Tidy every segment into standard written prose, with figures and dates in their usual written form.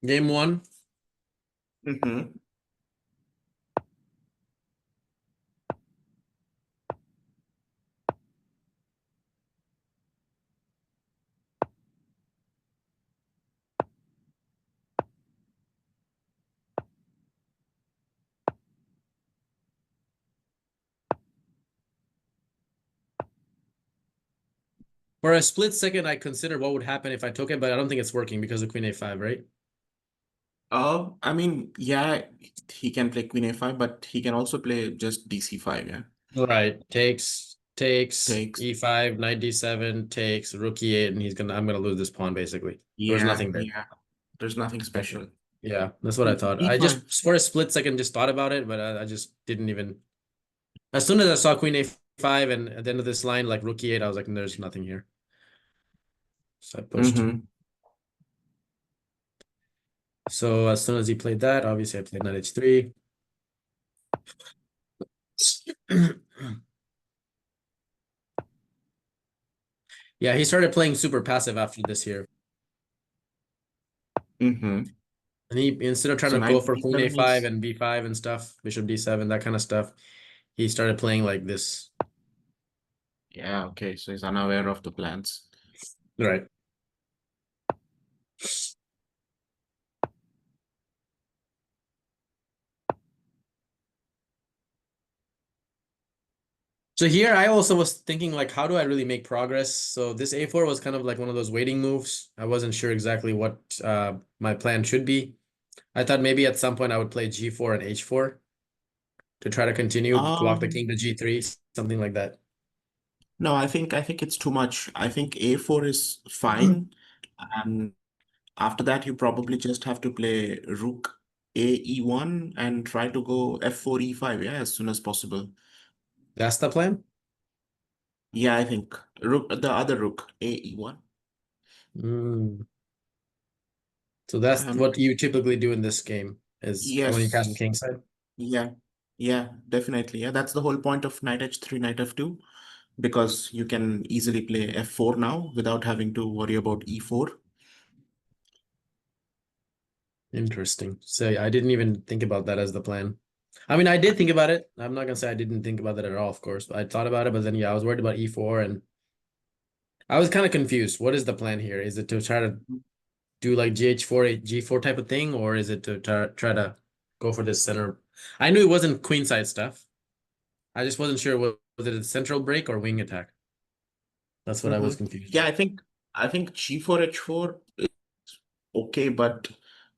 Game one. Mm-hmm. For a split second, I considered what would happen if I took it, but I don't think it's working because of Queen A5, right? I mean, yeah, he can play Queen A5, but he can also play just DC5, yeah. Right. Takes, Takes. E5, knight D7, takes, rook E8, and I'm gonna lose this pawn basically. There was Yeah, nothing there. yeah. There's nothing special. Yeah, that's what I thought. I D5. just for a split second just thought about it, but I just didn't even. As soon as I saw Queen A5 and at the end of this line, like rook E8, I was like, there's nothing here. So I pushed. Mm-hmm. So as soon as he played that, obviously I played knight H3. Yeah, he started playing super passive after this here. Mm-hmm. And he instead of trying So to go knight for Queen D7 A5 is, and B5 and stuff, Bishop D7, that kind of stuff, he started playing like this. yeah, okay. So he's unaware of the plans. Right. So here I also was thinking like, how do I really make progress? So this A4 was kind of like one of those waiting moves. I wasn't sure exactly what my plan should be. I thought maybe at some point I would play G4 and H4 to try to continue, block the king Um, to G3, something like that. no, I think it's too much. I think A4 is fine. And after that, you probably just have to play Rook A E1 and try to go F4 E5, yeah, as soon as possible. That's the plan? Yeah, I think Rook, the other Rook A E1. Mm. So that's Um, what you typically do in this game is when you castle yes, kingside. yeah, yeah, definitely. Yeah, that's the whole point of knight H3, knight F2, because you can easily play F4 now without having to worry about E4. Interesting. So yeah, I didn't even think about that as the plan. I mean, I did think about it. I'm not gonna say I didn't think about that at all, of course. I thought about it, but then yeah, I was worried about E4 and I was kind of confused. What is the plan here? Is it to try to do like GH4, G4 type of thing, or is it to try to go for this center? I knew it wasn't queenside stuff. I just wasn't sure was it a central break or wing attack. That's what I was confused Yeah, with. I think G4 H4 is okay, but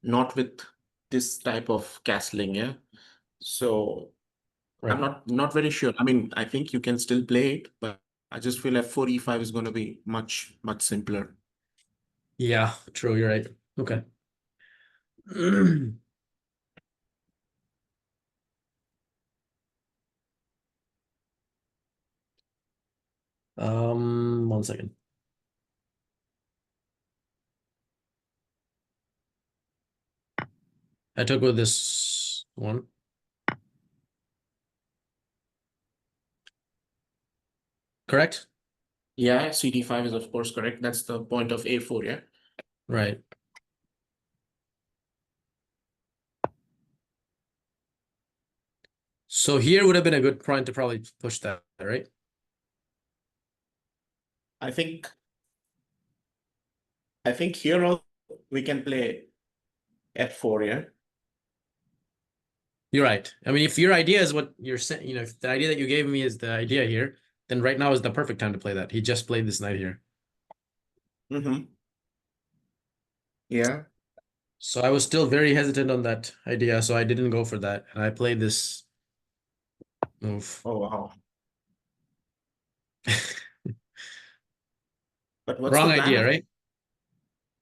not with this type of castling, yeah. So I'm Right. not very sure. I mean, I think you can still play it, but I just feel F4 E5 is going to be much simpler. Yeah, true. You're right. Okay. One second. I took with this one. Correct? Yeah, CD5 is of course correct. That's the point of A4, yeah. Right. So here would have been a good point to probably push that, right? I think I think here also we can play F4, yeah. You're right. I mean, if your idea is what you're saying, if the idea that you gave me is the idea here, then right now is the perfect time to play that. He just played this knight here. Mm-hmm. Yeah. So I was still very hesitant on that idea, so I didn't go for that. And I played this move. Oh wow. But what's the Wrong plan idea, of right?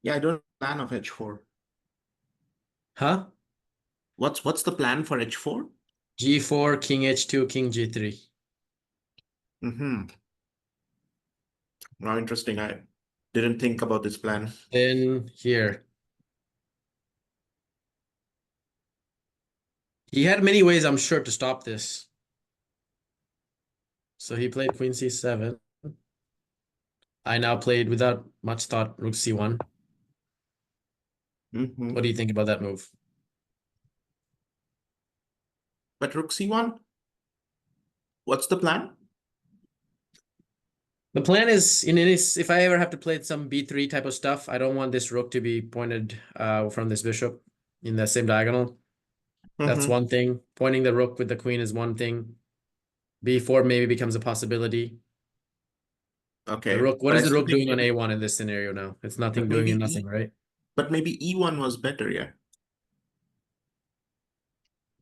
Yeah, I don't plan of H4. Huh? What's the plan for H4? G4, King H2, King G3. Mm-hmm. Now interesting. I didn't think about this plan. Then here. He had many ways, I'm sure, to stop this. So he played Queen C7. I now played without much thought Rook C1. Mm-hmm. What do you think about that move? But rook c1, what's the plan? The plan is in any if I ever have to play some b3 type of stuff, I don't want this rook to be pointed from this bishop in the same diagonal. That's Mm-hmm. one thing. Pointing the rook with the queen is one thing. b4 maybe becomes a possibility. The Okay, rook, what but is I the still rook think doing on a1 in this scenario now? It's nothing but doing maybe nothing, right? e1 was better, yeah.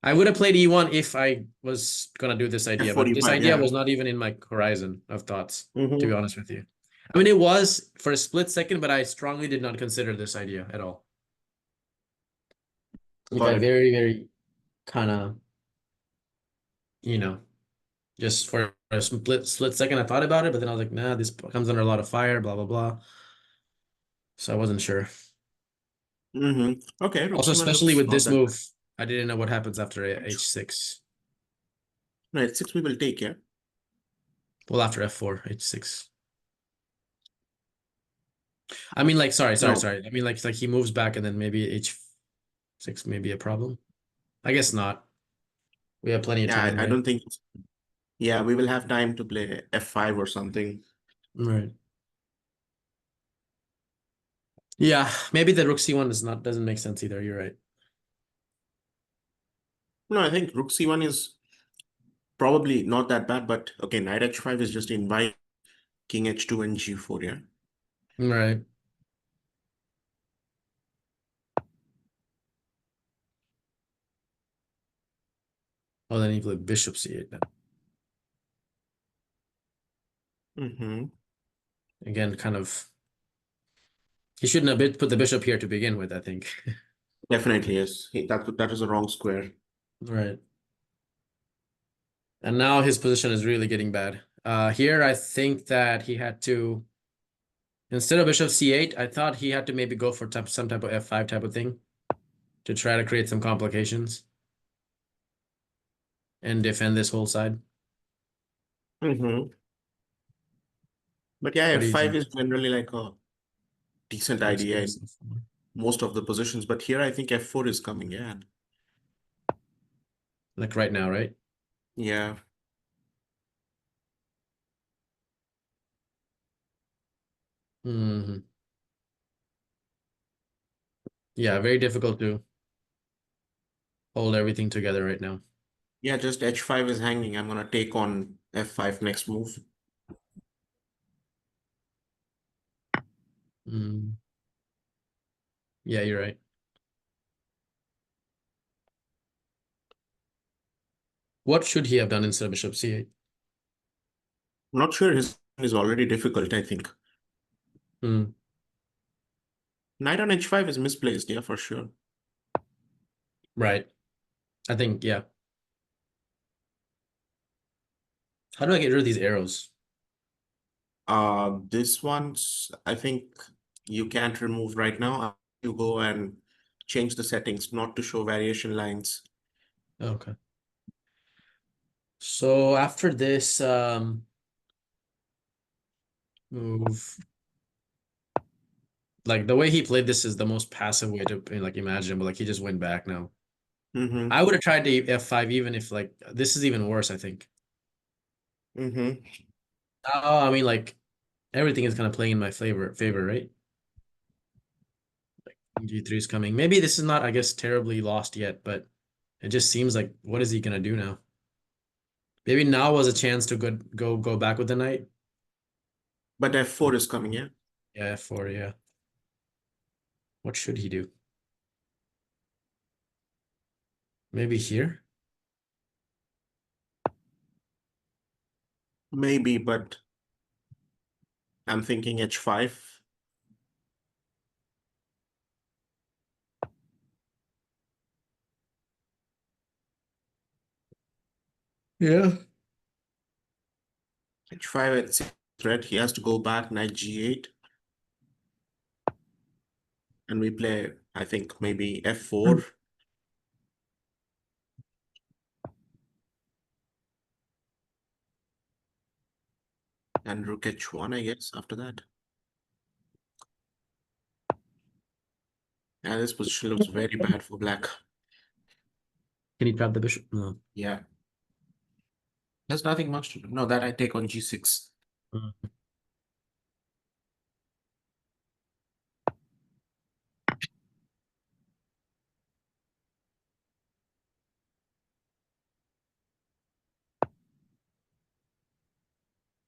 I would have played e1 if I was gonna do this idea, F4, but this e5, idea yeah. was not even in my horizon of thoughts, to be Mm-hmm. honest with you. I mean, it was for a split second, but I strongly did not consider this idea at all. Like Got I it. very, very kind of, you know, just for a split second, I thought about it, but then I was like, nah, this comes under a lot of fire, blah blah blah. So I wasn't sure. Mm-hmm. Okay, rook Also, c1 especially looks with not this that move, I didn't know what happens after bad. h6. No, h6 we will take, yeah. Well, after f4, h6. I mean, like, No, sorry. I mean, like he moves back and then maybe h6 may be a problem. I guess not. We have plenty of yeah, time, I right? don't think. Yeah, we will have time to play f5 or something. Right. Yeah, maybe the rook c1 doesn't make sense either. You're right. No, I think rook c1 is probably not that bad, but okay, knight h5 is just invite king h2 and g4, yeah. Right. Oh, then you play bishop c8 then. Mm-hmm. Again, kind of. He shouldn't have put the bishop here to begin with, I think. Definitely, yes. That is a wrong square. Right. And now his position is really getting bad. Here, I think that he had to, instead of bishop c8, I thought he had to maybe go for some type of f5 type of thing to try to create some complications and defend this whole side. Mm-hmm. But yeah, What do you f5 think? is generally like a decent Let's idea go. in most of the positions. But here I think f4 is coming, yeah. Like right now, right? Yeah. Hmm. Yeah, very difficult to hold everything together right now. Yeah, just h5 is hanging. I'm gonna take on f5 next move. Mm. Yeah, you're right. What should he have done instead of bishop c8? I'm not sure his is already difficult, I think. Hmm. Knight on h5 is misplaced, yeah, for sure. Right. I think, yeah. How do I get rid of these arrows? This one's, I think you can't remove right now. You go and change the settings not to show variation lines. Okay. So after this move, like the way he played this is the most passive way to like imagine, but like he just went back now. Mm-hmm. I would have tried to f5 even if like this is even worse, I think. Mm-hmm. Oh, I mean like everything is kind of playing in my favor, right? G3 is coming. Maybe this is not, I guess, terribly lost yet, but it just seems like what is he gonna do now? Maybe now was a chance to go back with the knight. But f4 is coming, yeah. Yeah, f4, yeah. What should he do? Maybe here? Maybe, but I'm thinking h5. Yeah. h5 at 6 threat. He has to go back, knight g8. And we play, I think, maybe f4 and rook h1, I guess, after that. Yeah, this position looks very bad for black. Can he trap the bishop? No. Yeah. There's nothing much to do. No, that I take on g6. Mm.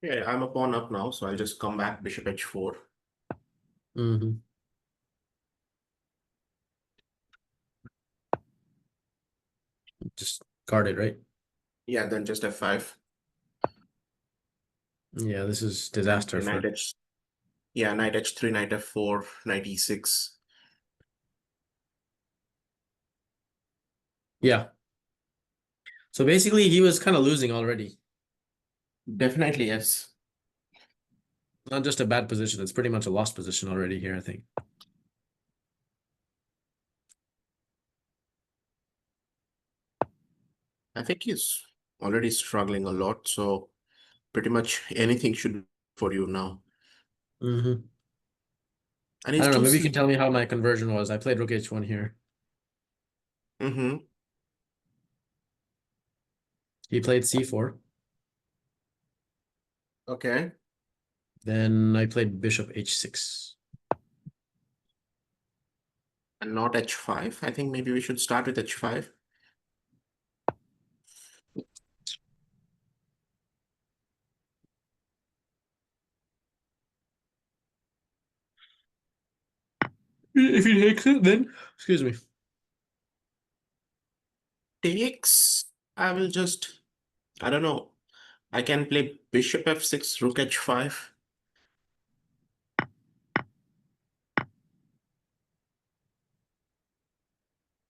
Yeah, I'm a pawn up now, so I'll just come back bishop h4. Mm-hmm. Just guard it, right? Yeah, then just f5. Yeah, this is And disaster play for. knight h. Yeah, knight h3, knight f4, knight e6. Yeah. So basically, he was kind of losing already. Definitely, yes. Not just a bad position; it's pretty much a lost position already here, I think. I think he's already struggling a lot, so pretty much anything should be for you now. Mm-hmm. And I he's don't know. still Maybe you can seeing. tell me how my conversion was. I played rook h1 here. Mm-hmm. He played c4. Okay. Then I played bishop h6. And not h5. I think maybe we should start with h5. If he takes it, then excuse me. Takes. I will just. I don't know. I can play bishop f6, rook h5.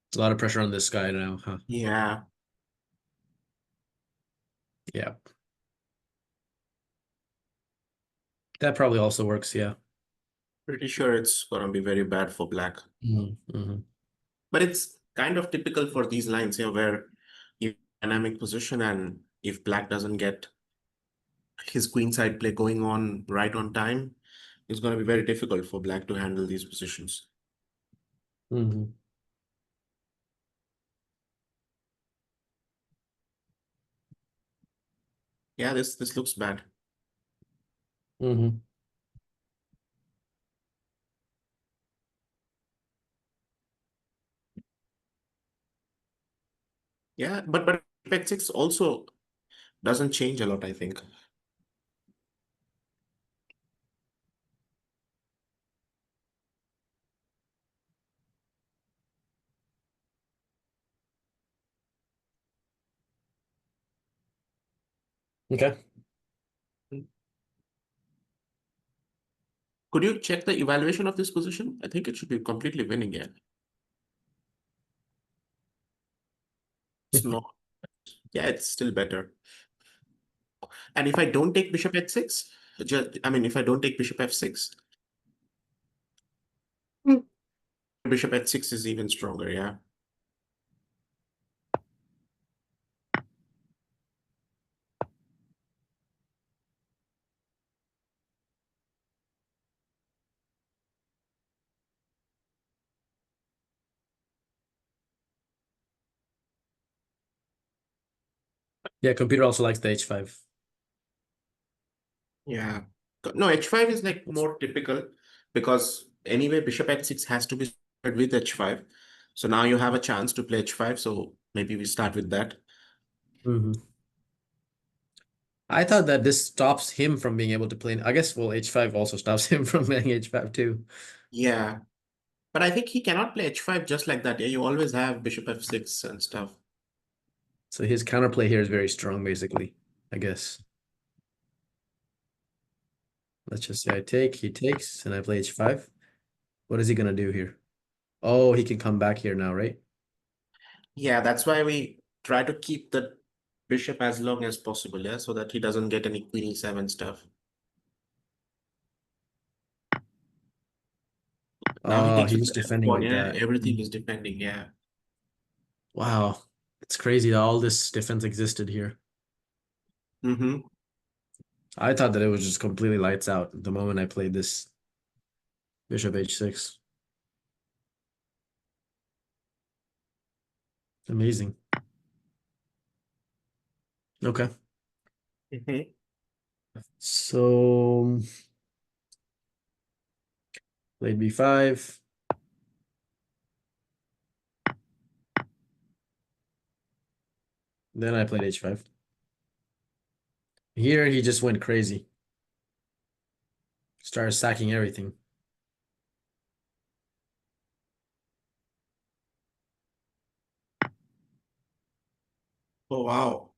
It's a lot of pressure on this guy now, huh? Yeah, Yeah. That probably also works, yeah. pretty sure it's gonna be very bad for black. Mm-hmm. But it's kind of typical for these lines here where you dynamic position and if black doesn't get his queenside play going on right on time, it's going to be very difficult for black to handle these positions. Mm-hmm. Yeah, this looks bad. Mm-hmm. Yeah, but Apex 6 also doesn't change a lot, I think. Okay. Could you check the evaluation of this position? I think it should be completely winning here. It's not. Yeah, it's still better. And if I don't take bishop h6, just, I mean, if I don't take bishop f6, bishop h6 is even stronger, yeah. Yeah, computer also likes the h5. Yeah. No, h5 is like more typical because anyway, bishop h6 has to be started with h5. So now you have a chance to play h5. So maybe we start with that. Mm-hmm. I thought that this stops him from being able to play. I guess, well, h5 also stops him from playing h5 too. Yeah. But I think he cannot play h5 just like that. Yeah, you always have bishop f6 and stuff. So his counterplay here is very strong, basically, I guess. Let's just say I take, he takes, and I play h5. What is he gonna do here? Oh, he can come back here now, right? Yeah, that's why we try to keep the bishop as long as possible, yeah, so that he doesn't get any queen e7 stuff. Now he Oh, takes he's with just the defending f1, like yeah, that. everything is defending, yeah. Wow. It's crazy that all this defense existed here. Mm-hmm. I thought that it was just completely lights out the moment I played this bishop h6. Amazing. Okay. Mhm. So played b5. Then I played h5. Here he just went crazy. Started sacking everything. Oh, wow.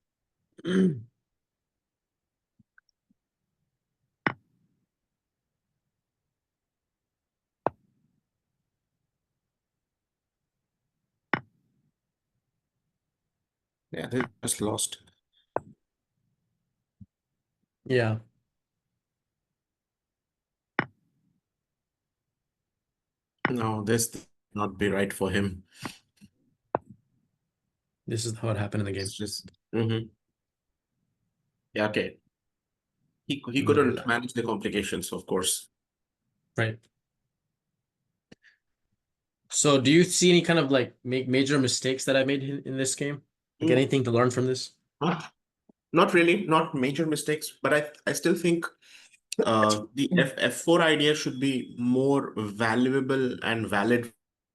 Yeah, they just lost. Yeah, No, this not be right for him. this is how it happened in the It's game. just, yeah, okay. He Mm, couldn't manage the complications, of course. right. So do you see any kind of like major mistakes that I made in this game? Like Mm. anything to learn from this? Not really, not major mistakes, but I still think the F4 idea should be more valuable and valid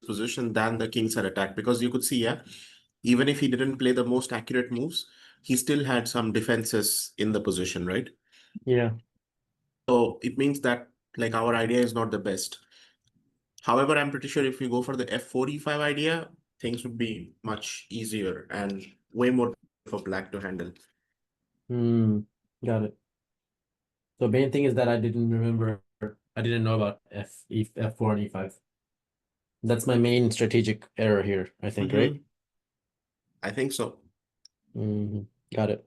position than the king side attack because you could see, yeah, even if he didn't play the most accurate moves, he still had some defenses in the position, right? Yeah. So it means that like our idea is not the best. However, I'm pretty sure if we go for the F45 idea, things would be much easier and way more for black to handle. Got it. The main thing is that I didn't remember, I didn't know about F4 and E5. That's my main strategic error here, I think, right? I think so. Got it.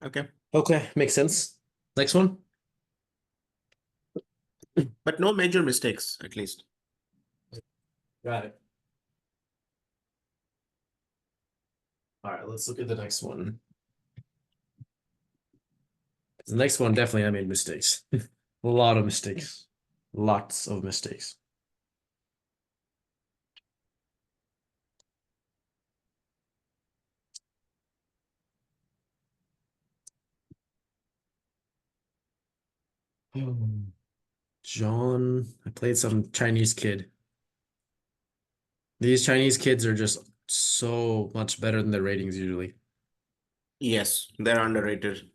Okay. Okay, makes sense. Next one. But no major mistakes, at least. Got it. All right, let's look at the next one. The next one, definitely I made mistakes. A lot of mistakes. Lots of mistakes. John, I played some Chinese kid. These Chinese kids are just so much better than their ratings usually. Yes, they're underrated.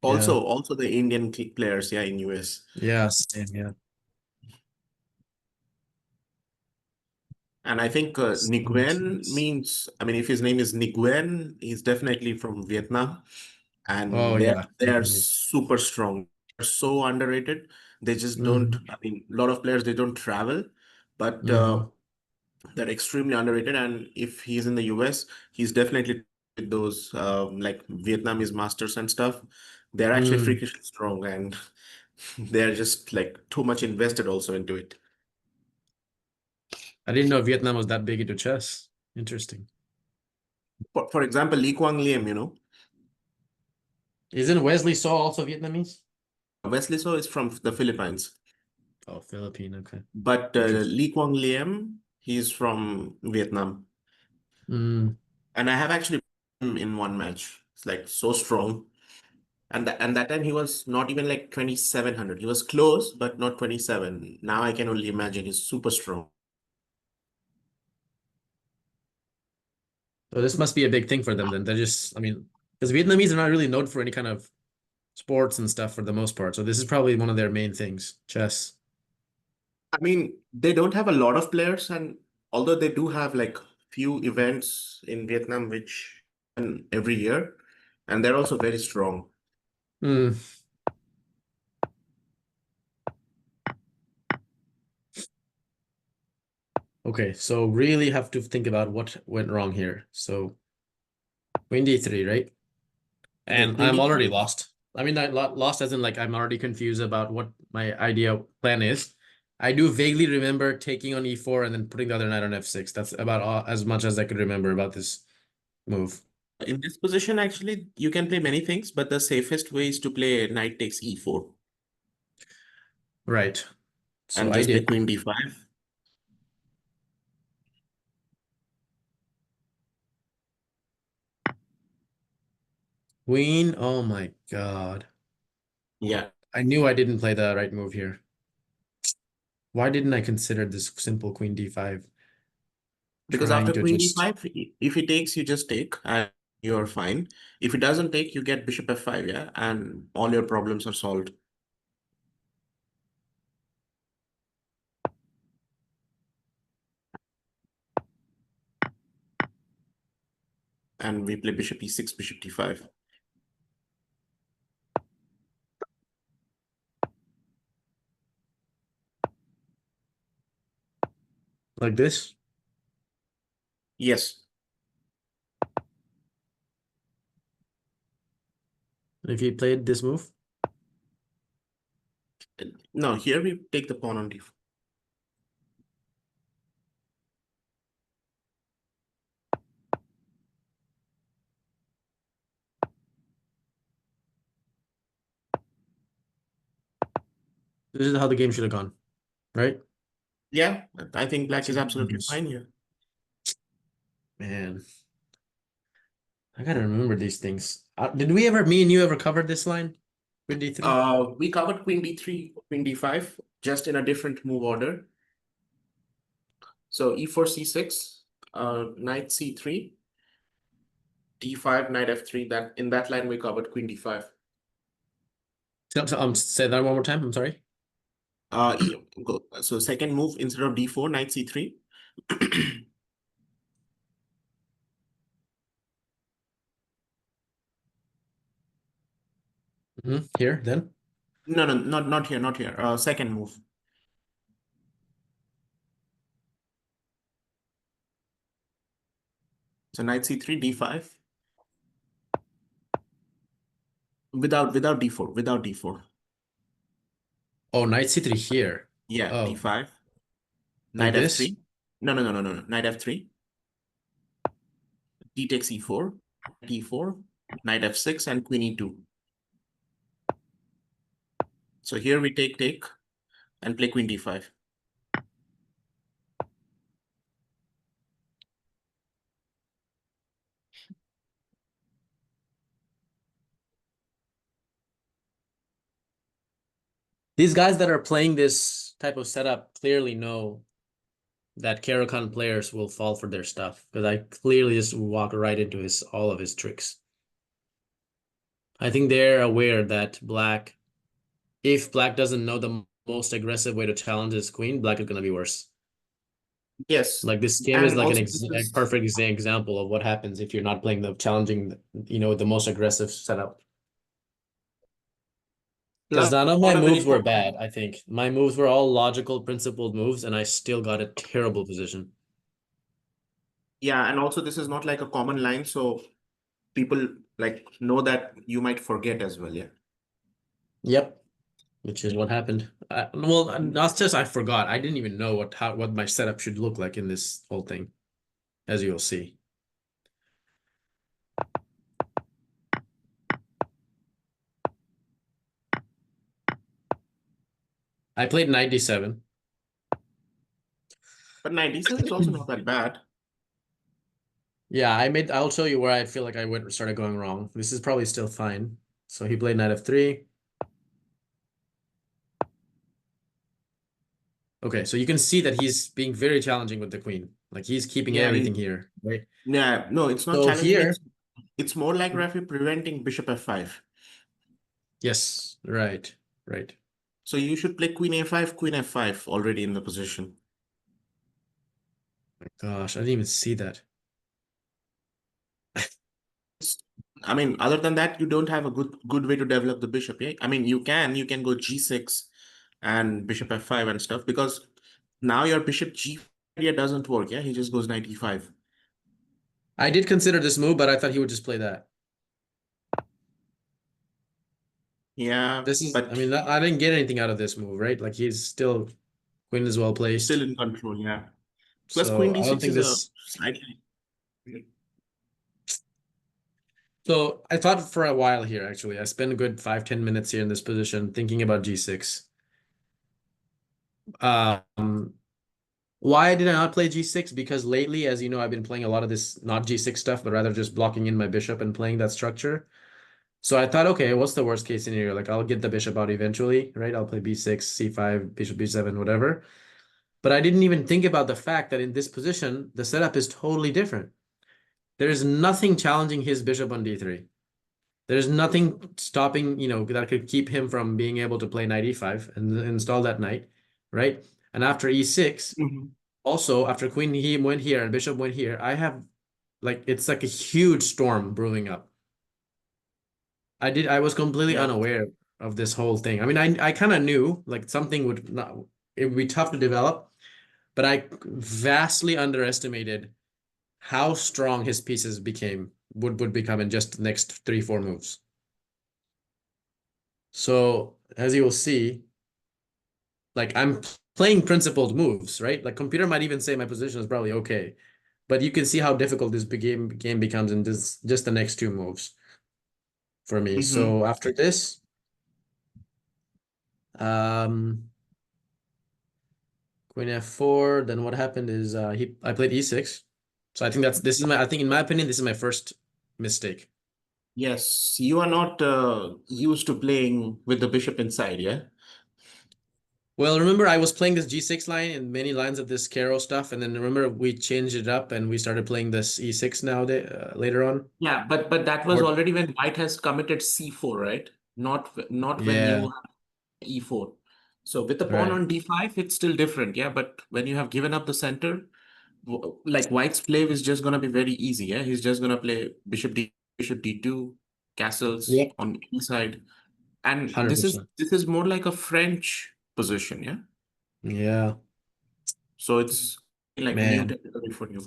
Yeah. Also the Indian players, yeah, in US. Yeah, same, yeah. And I think Nguyen means, I mean, if his name is Nguyen, he's definitely from Vietnam. Oh And yeah, they are Vietnamese. super strong. They're so underrated. They just don't, Hmm. I mean, a lot of players, they don't travel, but Hmm. they're extremely underrated. And if he's in the US, he's definitely with those like Vietnamese masters and stuff. They're actually Hmm. freakishly strong and they're just like too much invested also into it. I didn't know Vietnam was that big into chess. Interesting. For example, Lee Kuang Liam, Isn't Wesley So also Vietnamese? Wesley So is from the Philippines, Oh, Philippine. Okay. but Interesting. Lee Kuang Liam, he's from Vietnam. Mm. And I have actually beaten him in one match. It's like so strong. And that time he was not even like 2700. He was close, but not 27. Now I can only imagine he's super strong. So this must be a big thing for them then. They're just, I mean, because Vietnamese are not really known for any kind of sports and stuff for the most part. So this is probably one of their main things, chess. I mean, they don't have a lot of players, and although they do have like few events in Vietnam which happen every year, and they're also very strong. Mm. Okay, so really have to think about what went wrong here. So queen d3, right? Okay, And Queen I'm already D5. lost. I mean, I lost as in like I'm already confused about what my idea plan is. I do vaguely remember taking on e4 and then putting the other knight on f6. That's about as much as I could remember about this move. In this position, actually, you can play many things, but the safest way is to play knight takes e4 Right. So and I just play did. Queen D5. Queen. Oh my God. Yeah, I knew I didn't play the right move here. Why didn't I consider this simple queen d5? because Trying after to queen just d5, if he takes, you just take, and you're fine. If he doesn't take, you get bishop f5, yeah, and all your problems are solved. And we play bishop e6, bishop d5. like this. Yes. If he played this move, No, here we take the pawn on d4. this is how the game should have gone, right? Yeah, I think black is absolutely Jeez. fine here. Man, I gotta remember these things. Did we ever, me and you ever covered this line? Queen d3? We covered queen d3, queen d5, just in a different move order. So e4, c6, knight c3, d5, knight f3. That in that line we covered queen d5. Say that one more time. I'm sorry. So second move instead of d4, knight c3. Here, then. No, no, not here, not here. Second move. So knight c3, d5. Without d4, without d4. Oh, knight c3 here. Yeah, Oh, d5, like knight this? f3. No, no, no, no, no, no. Knight f3, d takes e4, d4, knight f6, and queen e2. So here we take, and play queen d5. These guys that are playing this type of setup clearly know that Caro-Kann players will fall for their stuff because I clearly just walk right into his all of his tricks. I think they're aware that if black doesn't know the most aggressive way to challenge his queen, black is gonna be worse. Yes, Like this game is and like also this a is perfect example of what happens if you're not playing the challenging, the most aggressive setup. Because plus none of my not a very moves were bad, I think. My moves were all logical, principled moves, and I still got a terrible position. yeah, and also this is not like a common line, so people like know that you might forget as well. Yeah. Yep, which is what happened. Well, not just I forgot. I didn't even know what my setup should look like in this whole thing, as you'll see. I played knight d7. But knight d7 is also not that bad. Yeah, I'll show you where I feel like I went started going wrong. This is probably still fine. So he played knight f3. Okay, so you can see that he's being very challenging with the queen. Like he's keeping Yeah, everything here, right? yeah, no, it's not So challenging. here, It's more like Rafi preventing bishop f5. yes, right, right. So you should play queen a5, queen f5 already in the position. Gosh, I didn't even see that. I mean, other than that, you don't have a good way to develop the bishop. Yeah, I mean, you can go g6 and bishop f5 and stuff because now your bishop g idea doesn't work. Yeah, he just goes knight e5. I did consider this move, but I thought he would just play that. Yeah, I but mean, I didn't get anything out of this move, right? Like he's still queen is well still placed. in control. Yeah. Plus queen So I don't d6 think is a this. slightly. So I thought for a while here, actually. I spent a good 5-10 minutes here in this position thinking about g6. Um, why did I not play g6? Because lately, as you know, I've been playing a lot of this not g6 stuff, but rather just blocking in my bishop and playing that structure. So I thought, okay, what's the worst case scenario? Like I'll get the bishop out eventually, right? I'll play b6, c5, bishop b7, whatever. But I didn't even think about the fact that in this position, the setup is totally different. There's nothing challenging his bishop on d3. There's nothing stopping, that could keep him from being able to play knight e5 and install that knight, right? And after e6, Mhm. also after queen he went here and bishop went here, I have it's like a huge storm brewing up. I was completely Yeah. unaware of this whole thing. I mean, I kind of knew like something would not, it would be tough to develop, but I vastly underestimated how strong his pieces would become in just the next 3, 4 moves. So as you will see, like I'm playing principled moves, right? Like computer might even say my position is probably okay, but you can see how difficult this game becomes in this just the next 2 moves for me. Hmm. So after this, um, queen f4. Then what happened is I played e6. So I think I think in my opinion this is my first mistake. Yes, you are not used to playing with the bishop inside, yeah? Well, remember I was playing this g6 line and many lines of this Caro stuff, and then remember we changed it up and we started playing this e6 nowadays later on. Yeah, but that was Or already when white has committed c4, right? Not when yeah, you have e4. So with the pawn right. on d5, it's still different, yeah. But when you have given up the center, like white's play is just gonna be very easy, yeah. He's just gonna play bishop d2, castles Yep. on e side, and this is 100%. this is more like a French position, yeah. Yeah, So it's like new man. territory for you.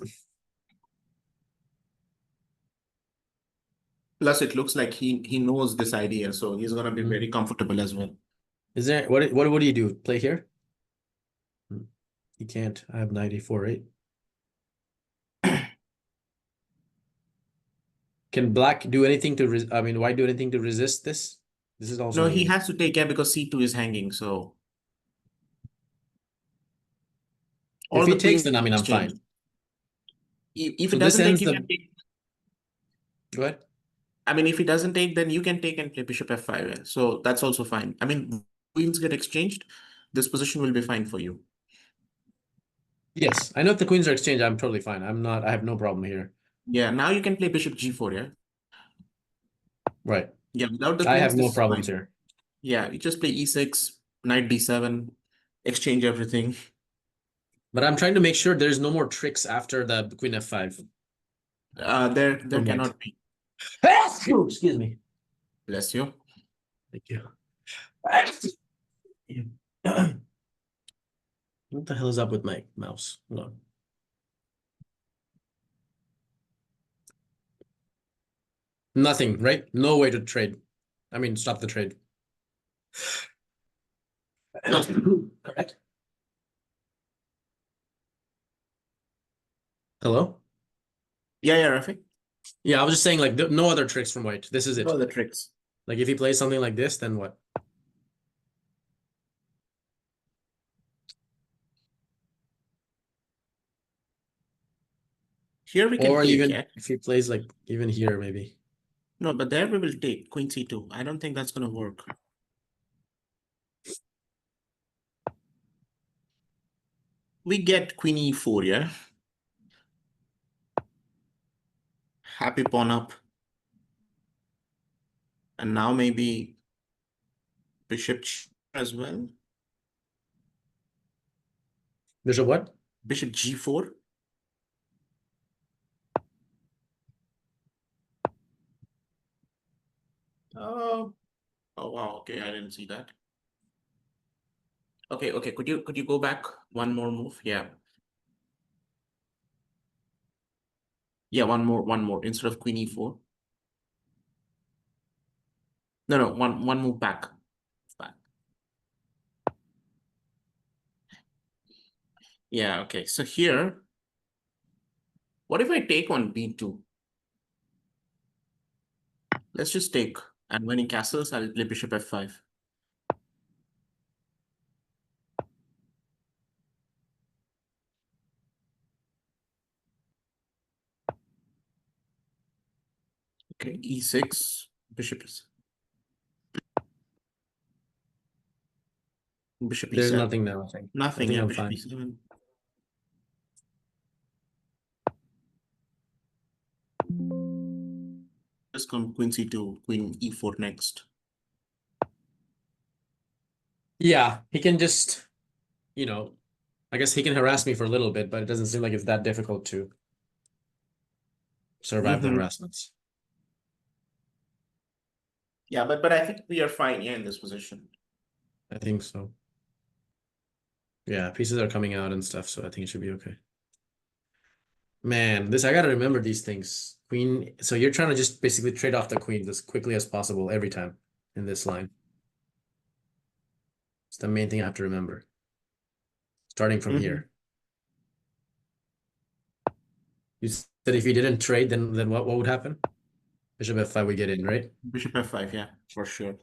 Plus, it looks like he knows this idea, so he's gonna be very Mhm. comfortable as well. Is there what do you do? Play here? Hmm. You can't. I have 94.8. Can black do anything to I mean, white do anything to resist this? This is also No, he hanging. has to take care because c2 is hanging, so If all he the takes, queens then I mean I'm exchange. fine. If So it this doesn't take, ends you can the take. go ahead. I mean, if he doesn't take, then you can take and play bishop f5. Yeah. So that's also fine. I mean, queens get exchanged. This position will be fine for you. Yes, I know if the queens are exchanged, I'm totally fine. I have no problem here. Yeah, now you can play bishop g4. Yeah. Right. Yeah, without the I queens, have this no is problems fine. here. Yeah, you just play e6, knight d7, exchange everything. But I'm trying to make sure there's no more tricks after the queen f5 There from white. cannot be. Excuse me. Bless you. Thank you. What the hell is up with my mouse? Hold on. Nothing, right? No way to trade. I mean, stop the trade. Correct. Hello? Yeah, yeah, Rafi. Yeah, I was just saying, like, no other tricks from white. This is No it. other tricks. Like, if he plays something like this, then what? Here we can Or take, even yeah. if he plays, like, even here, maybe. No, but there we will take queen c2. I don't think that's gonna work. We get queen e4, yeah. Happy pawn up. And now maybe bishop as well. Bishop what? Bishop g4. Oh, oh wow. Okay, I didn't see that. Okay, okay. Could you go back one more move? Yeah. Yeah, one more. Instead of queen e4. No, no, one move back. Back. Yeah, okay. So here, what if I take on b2? Let's just take. And when he castles, I'll play bishop f5. Okay, e6, bishop is. Bishop There's e7. nothing now, I think. I Nothing, think yeah, I'm bishop fine. e7. Just come queen c2, queen e4 next. Yeah, he can just, I guess he can harass me for a little bit, but it doesn't seem like it's that difficult to survive the Mm-hmm. harassments. Yeah, but I think we are fine, yeah, in this position. I think so. Yeah, pieces are coming out and stuff, so I think it should be okay. Man, I gotta remember these things. Queen, so you're trying to just basically trade off the queens as quickly as possible every time in this line. It's the main thing I have to remember. Starting from Mm-hmm. here. You said if you didn't trade, then what would happen? Bishop f5 we get in, right? Bishop f5, yeah, for sure.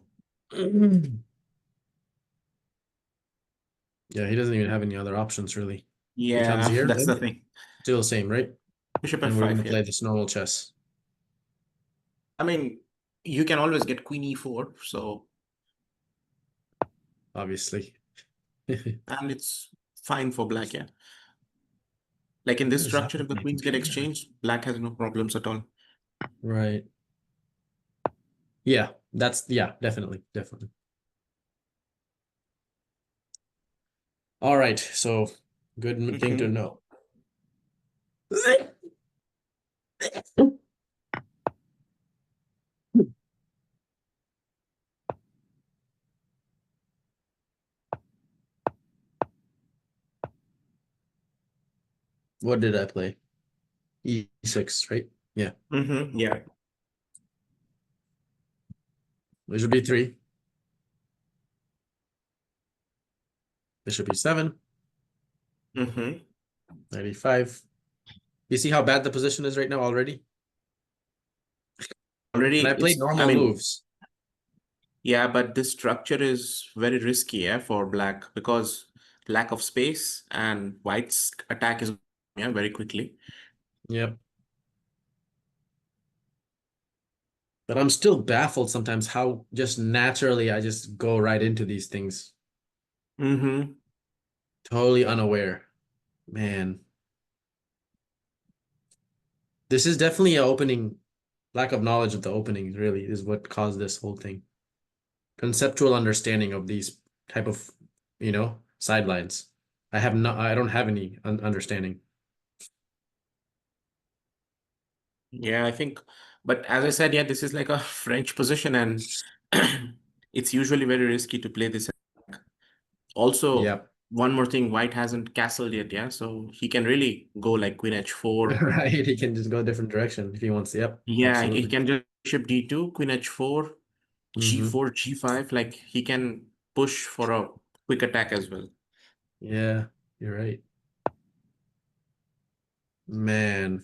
Yeah, he doesn't even have any other options really. He comes Yeah, here, that's the then thing. still the same, right? Bishop And we're f5, gonna yeah. play this normal chess, I mean, you can always get queen e4, so, obviously. and it's fine for black, yeah. Like in this What is up structure, if with the my queens get computer? exchanged, black has no problems at all. Right. Yeah, yeah, definitely, definitely. All right, so good thing to Mm-hmm. know. What did I play? E6, right? Yeah. Mm-hmm. Yeah. Bishop B3. Bishop E7. Mm-hmm. 95. You see how bad the position is right now already? And Already, I played I normal mean, moves. yeah, but this structure is very risky, yeah, for black because lack of space and white's attack is, yeah, very quickly. Yep. But I'm still baffled sometimes how just naturally I just go right into these things. Mm-hmm. Totally unaware. Man, this is definitely an opening. Lack of knowledge of the opening really is what caused this whole thing. Conceptual understanding of these type of, sidelines. I don't have any understanding. Yeah, I think, but as I said, yeah, this is like a French position and it's usually very risky to play this. Also, Yep. one more thing, white hasn't castled yet, yeah, so he can really go like queen h4. Right. He can just go a different direction if he wants. Yep. Yeah, he Absolutely. can just bishop d2, queen h4, Mm-hmm. g4, g5, like he can push for a quick attack as well. Yeah, you're right. Man.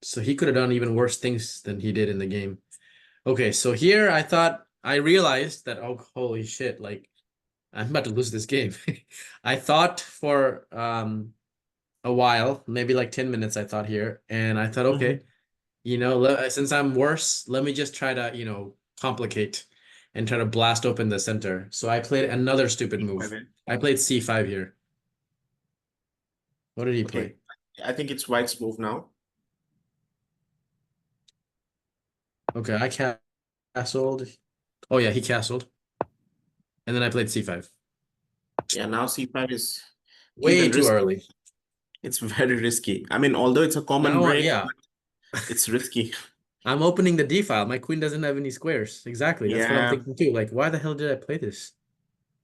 So he could have done even worse things than he did in the game. Okay, so here I realized that, oh, holy shit, like I'm about to lose this game. I thought for a while, maybe like 10 minutes, I thought here, and I thought, Mhm. okay, since I'm worse, let me just try to, complicate and try to blast open the center. So I played another stupid E5, move. eh? I played C5 here. What did he play? Okay, I think it's white's move now. Okay, I castled. Oh yeah, he castled. And then I played C5. Yeah, now c5 is Way even too risky. early. It's very risky. I mean, although it's a common Now, break, yeah, but it's risky. I'm opening the D file. My queen doesn't have any squares. Exactly. That's what I'm Yeah, thinking too. Like, why the hell did I play this?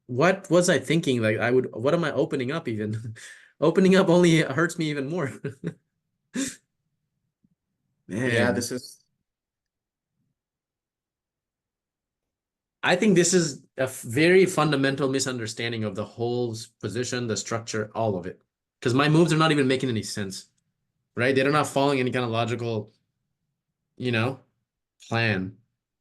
What was I thinking? Like, what am I opening up even? Opening up only hurts me even more. yeah, Man, this is, I think this is a very fundamental misunderstanding of the whole position, the structure, all of it. Because my moves are not even making any sense, right? They're not following any kind of logical, you know, plan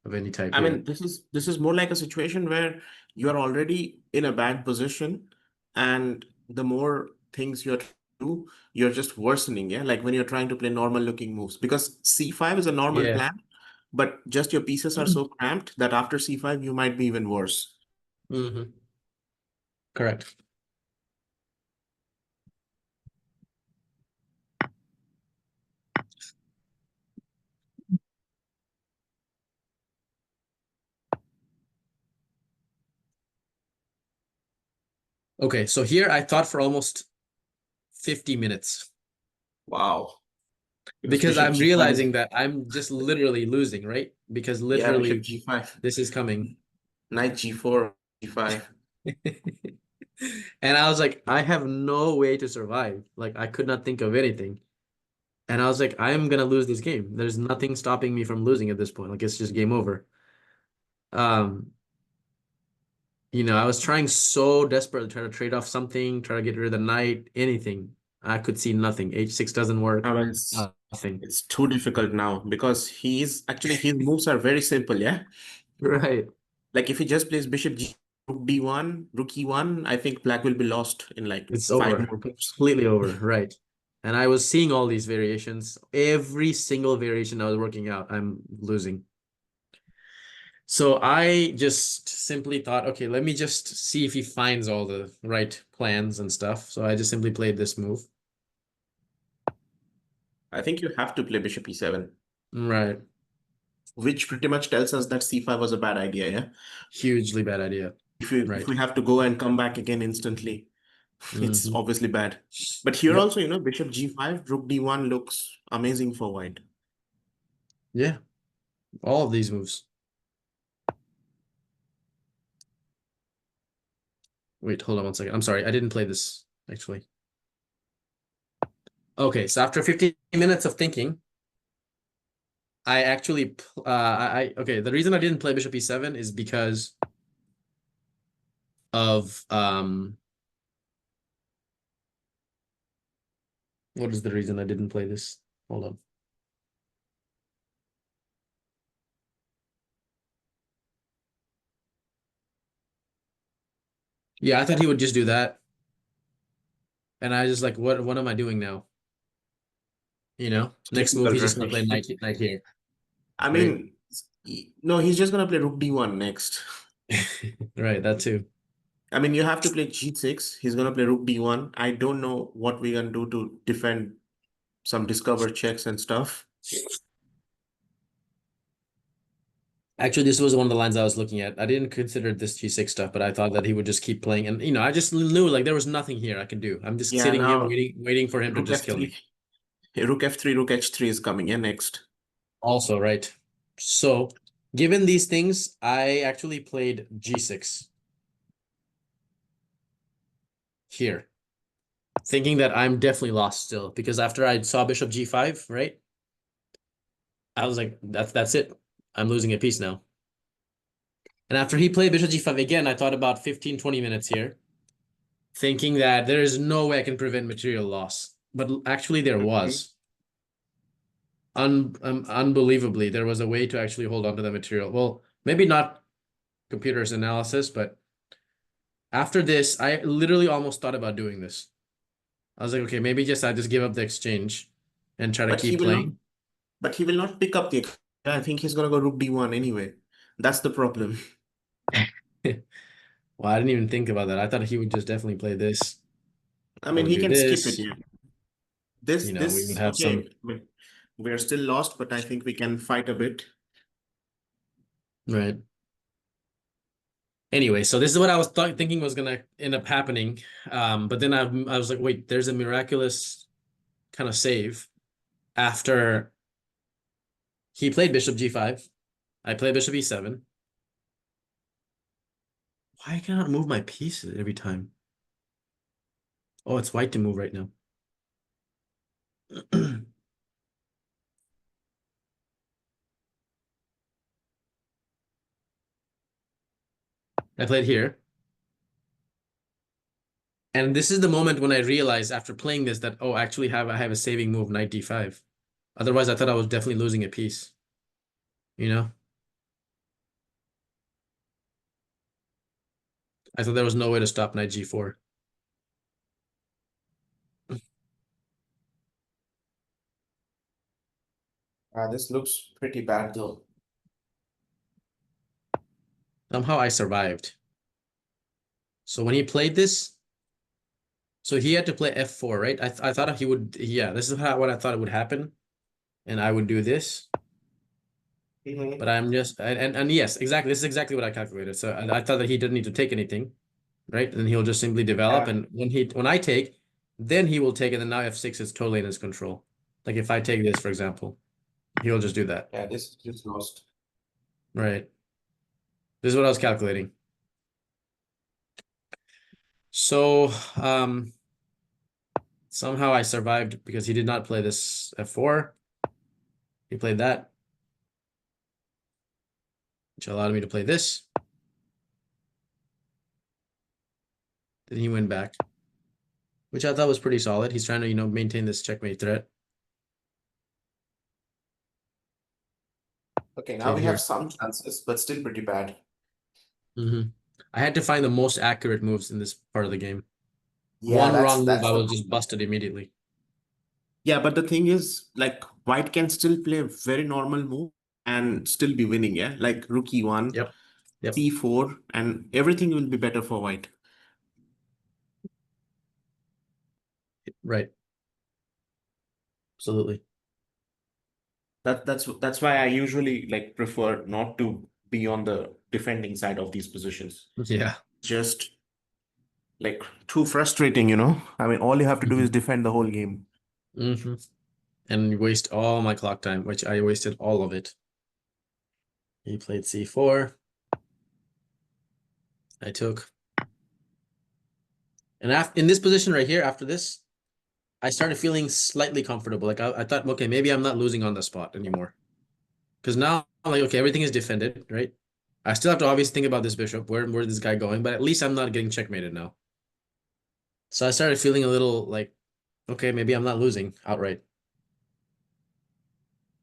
of any type I mean, here. this is more like a situation where you are already in a bad position, and the more things you're trying to do, you're just worsening, yeah? Like when you're trying to play normal looking moves. Because c5 is a normal Yeah. plan, but just your pieces are so cramped that after c5 you might be even worse. hmm Correct. Okay, so here I thought for almost 50 minutes Wow. It was because bishop I'm g5. realizing that I'm just literally losing, right? Because Yeah, bishop literally g5. this is coming. Knight g4, g5. And I was like, I have no way to survive. Like I could not think of anything. And I was like, I am gonna lose this game. There's nothing stopping me from losing at this point. Like it's just game over. Um, I was trying so desperately to try to trade off something, try to get rid of the knight, anything. I could see nothing. H6 doesn't I work. mean, Nothing. it's too difficult now because his moves are very simple, yeah? Right. Like if he just plays bishop g, rook d1, rook e1, I think black will be lost in like It's five over. more moves. Completely over. Right. And I was seeing all these variations. Every single variation I was working out, I'm losing. So I just simply thought, okay, let me just see if he finds all the right plans and stuff. So I just simply played this move. I think you have to play bishop e7, Right. which pretty much tells us that c5 was a bad idea, yeah? Hugely bad idea. If Right. we have to go and come back again instantly, it's Hmm. obviously bad. But here Yep. also, bishop g5, rook d1 looks amazing for white. Yeah. All of these moves. Wait, hold on one second. I'm sorry. I didn't play this actually. Okay, so after 15 minutes of thinking, I actually okay, the reason I didn't play bishop e7 is because of what is the reason I didn't play this? Hold on. Yeah, I thought he would just do that. And I just like, what am I doing now? Next move, Typical he's just gonna play Rafi. knight here, I right? mean, no, he's just gonna play rook d1 next. Right, that too. I mean, you have to play g6. He's gonna play rook d1. I don't know what we're gonna do to defend some discover checks and stuff. Actually, this was one of the lines I was looking at. I didn't consider this G6 stuff, but I thought that he would just keep playing. And I just knew like there was nothing here I can do. I'm just Yeah, sitting here now waiting for him to rook just kill f3, me. rook f3, rook h3 is coming. Yeah, next. Also, right. So, given these things, I actually played G6 here, thinking that I'm definitely lost still because after I saw Bishop G5, right? I was like, that's it. I'm losing a piece now. And after he played Bishop G5 again, I thought about 15, 20 minutes here, thinking that there is no way I can prevent material loss. But actually, there Mhm. was. Unbelievably, there was a way to actually hold on to the material. Well, maybe not computer's analysis, but after this, I literally almost thought about doing this. I was like, okay, maybe I just give up the exchange and try to But he keep will not. playing. But he will not pick up the. I think he's gonna go rook d1 anyway. That's the problem. Well, I didn't even think about that. I thought he would just definitely play this. I I mean, would he do can skip it. this. Yeah. This, We would this, have some, okay. We're still lost, but I think we can fight a bit. right? Anyway, so this is what I was thinking was gonna end up happening. But then I was like, wait, there's a miraculous kind of save after he played Bishop G5. I played Bishop E7. Why can't I move my pieces every time? Oh, it's white to move right now. I played here. And this is the moment when I realized after playing this that, oh, actually I have a saving move, knight d5. Otherwise, I thought I was definitely losing a piece, you know? I thought there was no way to stop knight g4. This looks pretty bad though. Somehow I survived. So when he played this, so he had to play f4, right? I thought he would, yeah, this is what I thought it would happen, and I would do this. But I'm just and yes, exactly. This is exactly what I calculated. So I thought that he didn't need to take anything, right? And he'll just simply develop. Yeah, And when I take, then he will take it. And now f6 is totally in his control. Like if I take this, for example, he'll just do that. yeah, this is just lost. Right. This is what I was calculating. So somehow I survived because he did not play this f4. He played that, which allowed me to play this. Then he went back, which I thought was pretty solid. He's trying to, maintain this checkmate threat. Okay, now Played we here. have some chances, but still pretty bad. I had to find the most accurate moves in this part of the game. Yeah, One that's wrong move, I the was just busted immediately. yeah, but the thing is, like, white can still play a very normal move and still be winning, yeah? Like rook e1, Yep. Yep. c4, and everything will be better for white. Right. Absolutely. That's why I usually like prefer not to be on the defending side of these positions. Yeah. Just like too frustrating, you know? I mean, all you have to do is hmm defend the whole game. hmm And waste all my clock time, which I wasted all of it. He played c4. I took. And in this position right here, after this, I started feeling slightly comfortable. Like I thought, okay, maybe I'm not losing on the spot anymore. Because now I'm like, okay, everything is defended, right? I still have to obviously think about this bishop, where this guy going, but at least I'm not getting checkmated now. So I started feeling a little like, okay, maybe I'm not losing outright.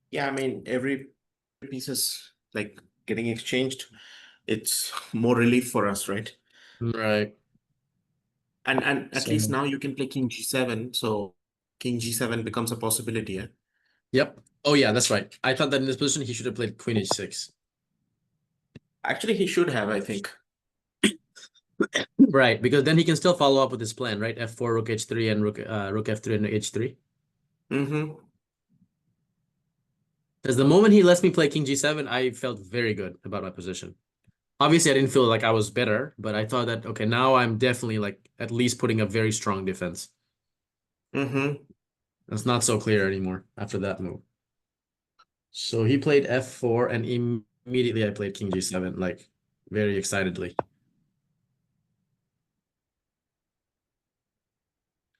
Yeah, I mean, every piece is like getting exchanged. It's more relief for us, right? Right. And at least So, now you can play king g7, so king g7 becomes a possibility, yeah? yep. Oh yeah, that's right. I thought that in this position he should have played queen h6. Actually, he should have, I think. Right, because then he can still follow up with his plan, right? f4, rook h3, and rook f3 and h3. Mm-hmm. Because the moment he lets me play king g7, I felt very good about my position. Obviously, I didn't feel like I was better, but I thought that, okay, now I'm definitely like at least putting a very strong defense. Mm-hmm. It's not so clear anymore after that move. So he played f4, and immediately I played king g7, like very excitedly.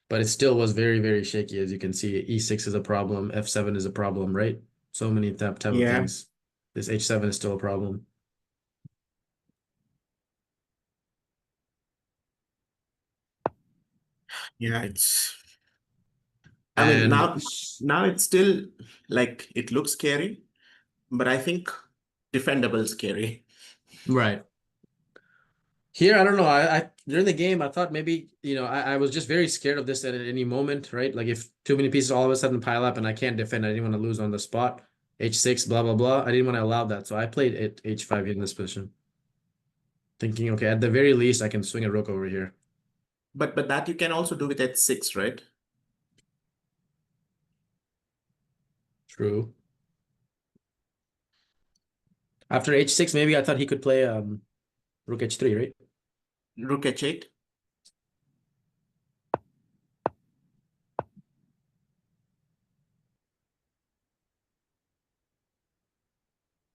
But it still was very, very shaky, as you can see. E6 is a problem, f7 is a problem, right? So many type of Yeah. things. This h7 is still a problem. Yeah, it's I mean And now it's still like it looks scary, but I think defendable scary. right. Here, I don't know. I during the game, I thought maybe, I was just very scared of this at any moment, right? Like if too many pieces all of a sudden pile up and I can't defend, I didn't want to lose on the spot. H6, blah, blah, blah. I didn't want to allow that. So I played it H5 in this position. Thinking, okay, at the very least, I can swing a rook over here. But that you can also do with h6, right? True. After H6, maybe I thought he could play rook H3, right? Rook h8.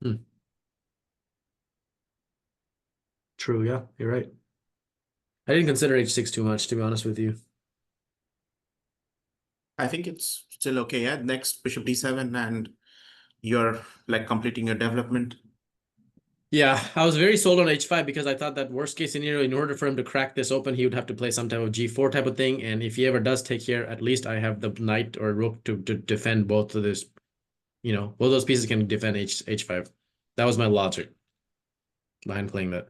Hmm. True, yeah, you're right. I didn't consider H6 too much, to be honest with you. I think it's still okay, yeah. Next bishop d7 and you're like completing your development. Yeah, I was very sold on H5 because I thought that worst case scenario, in order for him to crack this open, he would have to play some type of G4 type of thing. And if he ever does take here, at least I have the knight or rook to defend both of this. Both those pieces can defend H5. That was my logic behind playing that.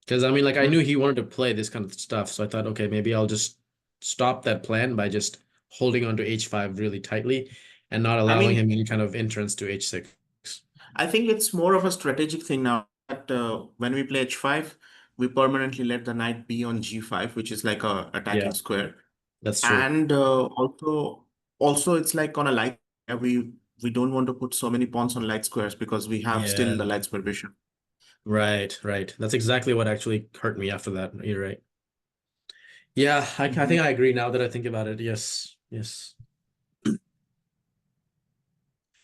Because I mean, like I Mm. knew he wanted to play this kind of stuff, so I thought, okay, maybe I'll just stop that plan by just holding onto H5 really tightly and not I allowing mean, him any kind of entrance to H6. I think it's more of a strategic thing now. that when we play h5, we permanently let the knight be on g5, which is like a Yeah, attacking square. that's true. And also it's like on a light, we don't want to put so many pawns on light squares because we have Yeah, still the light square bishop. right, right. That's exactly what actually hurt me after that. You're right. Yeah, I Mhm. think I agree now that I think about it. Yes, yes.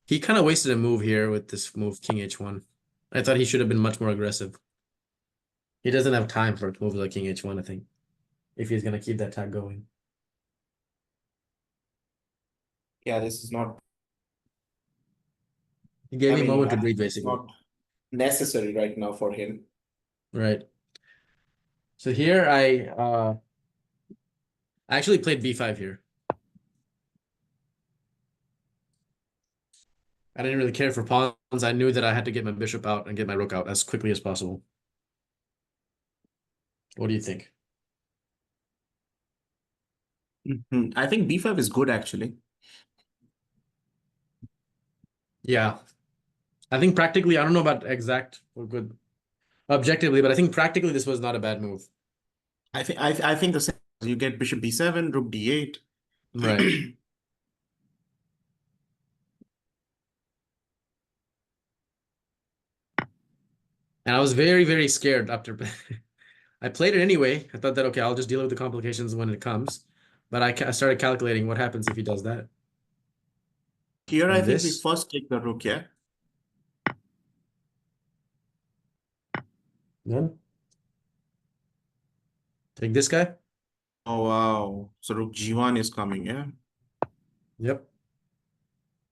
He kind of wasted a move here with this move, King H1. I thought he should have been much more aggressive. He doesn't have time for moves like King H1, I think, if he's gonna keep that tag going. Yeah, this is not, He gave I me a mean, moment I to breathe, think it's basically. not necessary right now for him. Right. So here I actually played B5 here. I didn't really care for pawns. I knew that I had to get my bishop out and get my rook out as quickly as possible. What do you think? Mhm. I think b5 is good actually. Yeah. I think practically, I don't know about exact or good objectively, but I think practically this was not a bad move. I think the same. You get bishop b7, rook d8. Right. And I was very, very scared after I played it anyway. I thought that, okay, I'll just deal with the complications when it comes. But I started calculating what happens if he does that. Here, I And think we this, first take the rook, yeah? then take this guy. Oh, wow. So rook g1 is coming, yeah? Yep.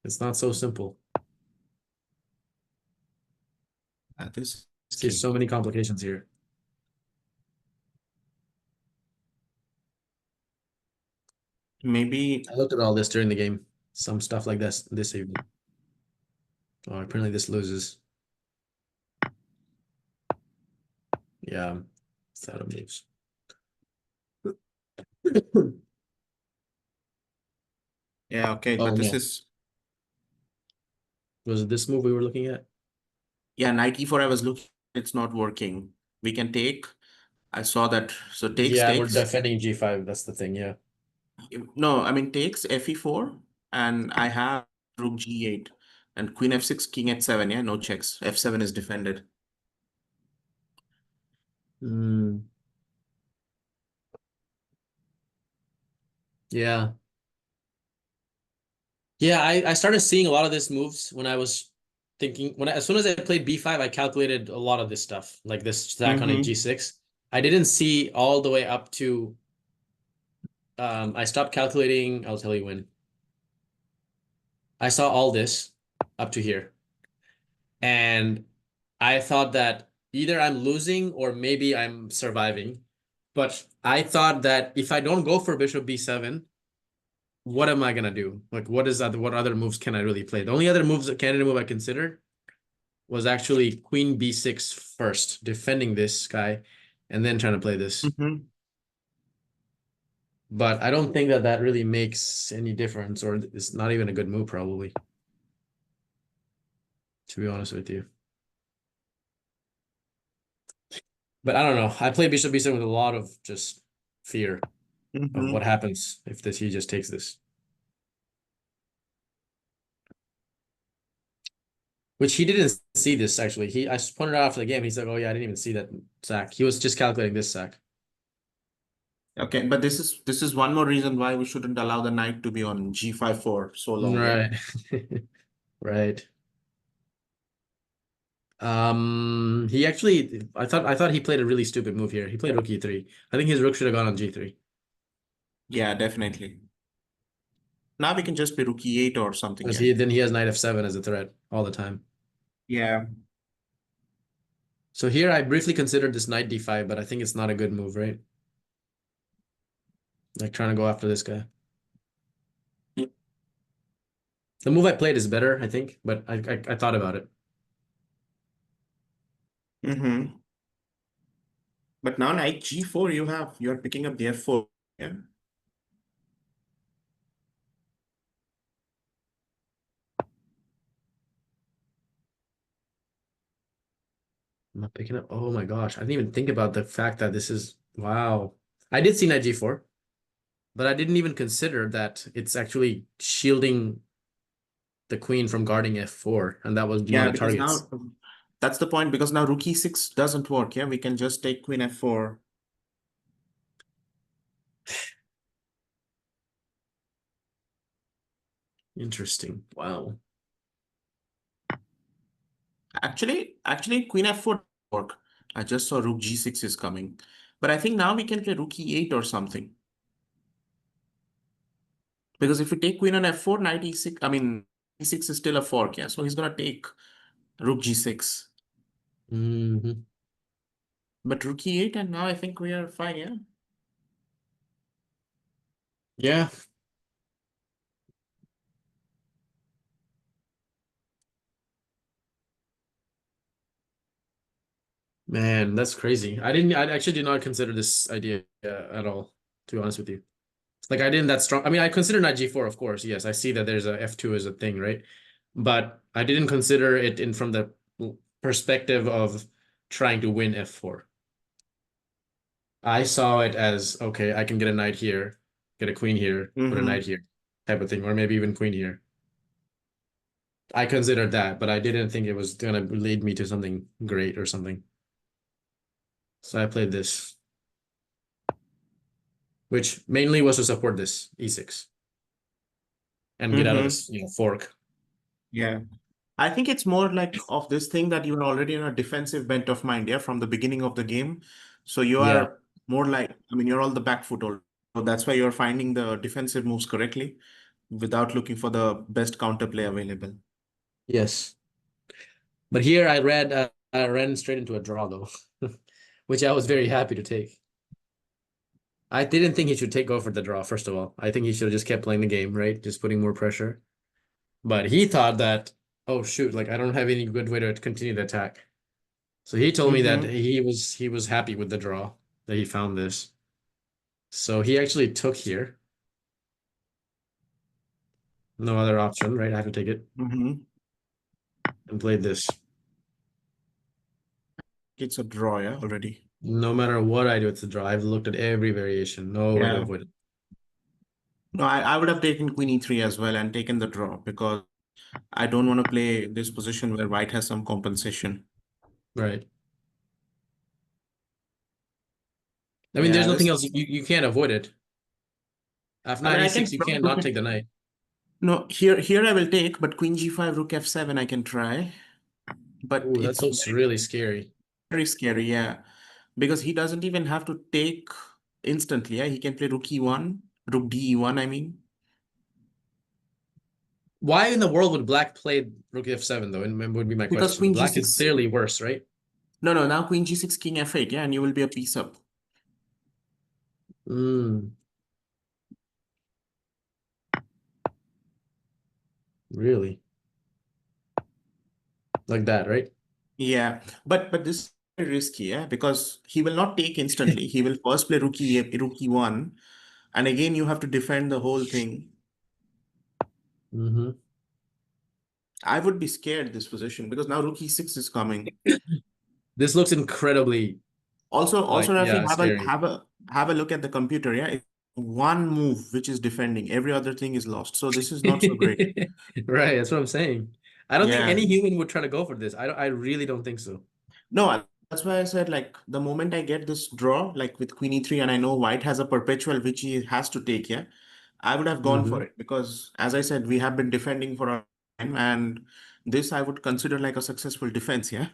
It's not so simple. That is See key. so many complications here. Maybe I looked at all this during the game. Some stuff like this evening. Oh, apparently this loses. Yeah, it's out of moves. Yeah, okay, Oh but this no. is, Was it this move we were looking at? yeah, knight e4, I was looking, it's not working. We can take, I saw that. So Yeah, we're takes. defending G5. That's the thing. Yeah. No, I mean takes fe4, and I have rook g8 and queen f6, king h7, yeah, no checks. f7 is defended. Mm, yeah. Yeah, I started seeing a lot of this moves when I was thinking as soon as I played B5, I calculated a lot of this stuff, like this stack on a Mm-hmm. G6. I didn't see all the way up to I stopped calculating, I'll tell you when. I saw all this up to here. And I thought that either I'm losing or maybe I'm surviving. But I thought that if I don't go for bishop B7, what am I gonna do? Like what other moves can I really play? The only other candidate move I considered was actually queen b6 first, defending this guy, and then trying to play this. Mm-hmm. But I don't think that that really makes any difference, or it's not even a good move, probably, to be honest with you. But I don't know. I play bishop b7 with a lot of just fear of what Mm-hmm. happens if he just takes this, which he didn't see this actually. I pointed out after the game. He's like, "Oh yeah, I didn't even see that sack." He was just calculating this sack. Okay, but this is one more reason why we shouldn't allow the knight to be on g5 for so long, yeah? Right, right. He actually, I thought he played a really stupid move here. He played rook e3. I think his rook should have gone on g3 Yeah, definitely. Now we can just play rook e8 or something, because yeah? he has knight f7 as a threat all the time. Yeah. So here I briefly considered this knight d5, but I think it's not a good move, right? Like trying to go after this guy. The move I played is better, I think, but I thought about it. Mm-hmm. But now knight g4, you're picking up the f4, yeah? I'm not picking up. Oh my gosh. I didn't even think about the fact that this is wow. I did see knight g4, but I didn't even consider that it's actually shielding the queen from guarding f4, and that was one Yeah, of the because targets. now that's the point. Because now rook e6 doesn't work. Yeah, we can just take queen f4. Interesting. Wow. Actually, queen f4 work. I just saw rook g6 is coming, but I think now we can play rook e8 or something. Because if we take queen on f4, knight e6, I mean e6 is still a fork. Yeah, so he's gonna take rook g6, Hmm. but rook e8, and now I think we are fine. Yeah. Yeah. Man, that's crazy. I actually did not consider this idea at all, to be honest with you. Like I didn't that strong. I mean, I consider knight g4, of course. Yes, I see that there's a f2 as a thing, right? But I didn't consider it in from the perspective of trying to win f4. I saw it as okay, I can get a knight here, get a queen here, put a Mm-hmm. knight here, type of thing, or maybe even queen here. I considered that, but I didn't think it was gonna lead me to something great or something. So I played this, which mainly was to support this e6 and get out of Mm-hmm. this, fork. Yeah. I think it's more like of this thing that you're already in a defensive bent of mind, yeah, from the beginning of the game. So you Yeah. are more like, I mean, you're all the back foot. So that's why you're finding the defensive moves correctly without looking for the best counterplay available. Yes. But here I ran straight into a draw though, which I was very happy to take. I didn't think he should go for the draw, first of all. I think he should have just kept playing the game, right? Just putting more pressure. But he thought that, oh shoot, like I don't have any good way to continue the attack. So he told me that Mm-hmm. he was happy with the draw, that he found this. So he actually took here. No other option, right? I have to take it Mm-hmm. and played this. It's a draw, yeah, already. No matter what I do, it's a draw. I've looked at every variation. No way to Yeah. avoid it. No, I would have taken queen e3 as well and taken the draw because I don't want to play this position where white has some compensation. Right. I mean, there's Yeah, nothing this, else. You can't avoid it. After I knight mean, I e6, can you try can't to not get, take the knight. no, here I will take, but queen g5, rook f7, I can try. But Ooh, that's it's so very, really scary. very scary, yeah. Because he doesn't even have to take instantly, yeah. He can play rook e1, rook d1, I mean. Why in the world would black play rook f7 though? And would be my Because question. queen Black is g6, clearly worse, right? no, now queen g6, king f8, yeah, and you will be a piece up. Mm, really? Like that, right? Yeah, but this is very risky, yeah, because he will not take instantly. He will first play rook e1, and again you have to defend the whole thing. Hmm. I would be scared this position because now rook e6 is coming. This looks incredibly Also, like Rafi, yeah, scary. have a look at the computer. Yeah, it's one move which is defending, every other thing is lost. So this is not so great. Right, that's what I'm saying. I don't think Yeah, any human would try to go for this. I really don't think so. no, that's why I said like the moment I get this draw, like with queen e3, and I know white has a perpetual which he has to take. Yeah, I would have gone for Hmm. it because, as I said, we have been defending for a time, and this I would consider like a successful defense. Yeah.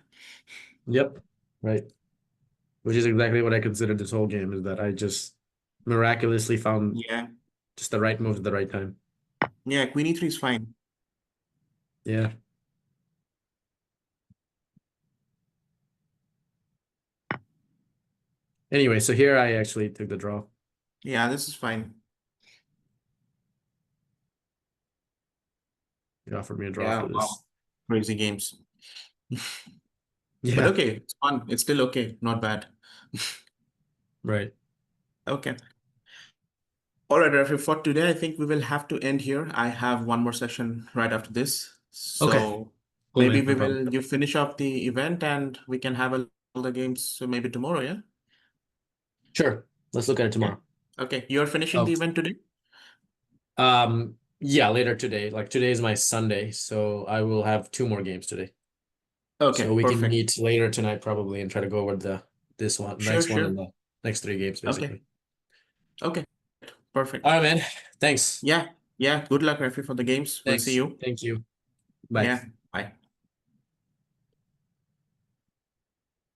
Yep. Right. Which is exactly what I considered this whole game, is that I just miraculously found Yeah. just the right move at the right time. Yeah. Queen e3 is fine. Yeah. Anyway, so here I actually took the draw. Yeah, this is fine. He offered me a draw Yeah. for Wow. this. Crazy games. But Yeah. okay, it's fun. It's still okay. Not bad. Right. Okay. All right, Rafi, for today, I think we will have to end here. I have one more session right after this. Okay. So Cool, maybe man. No problem. you finish up the event and we can have a the games maybe tomorrow, yeah? Sure. Let's look at it tomorrow. Okay, you're finishing the Oh, event today? yeah, later today. Like today is my Sunday, so I will have 2 more games today. Okay, So we can perfect. meet later tonight probably and try to go over this one, Sure, next one, sure. and the next 3 games Okay, basically. okay, perfect. All right, man. Thanks. Yeah, yeah. Good luck, Rafi, for the games. We'll see Thanks. you. Thank you. Bye. Yeah, bye.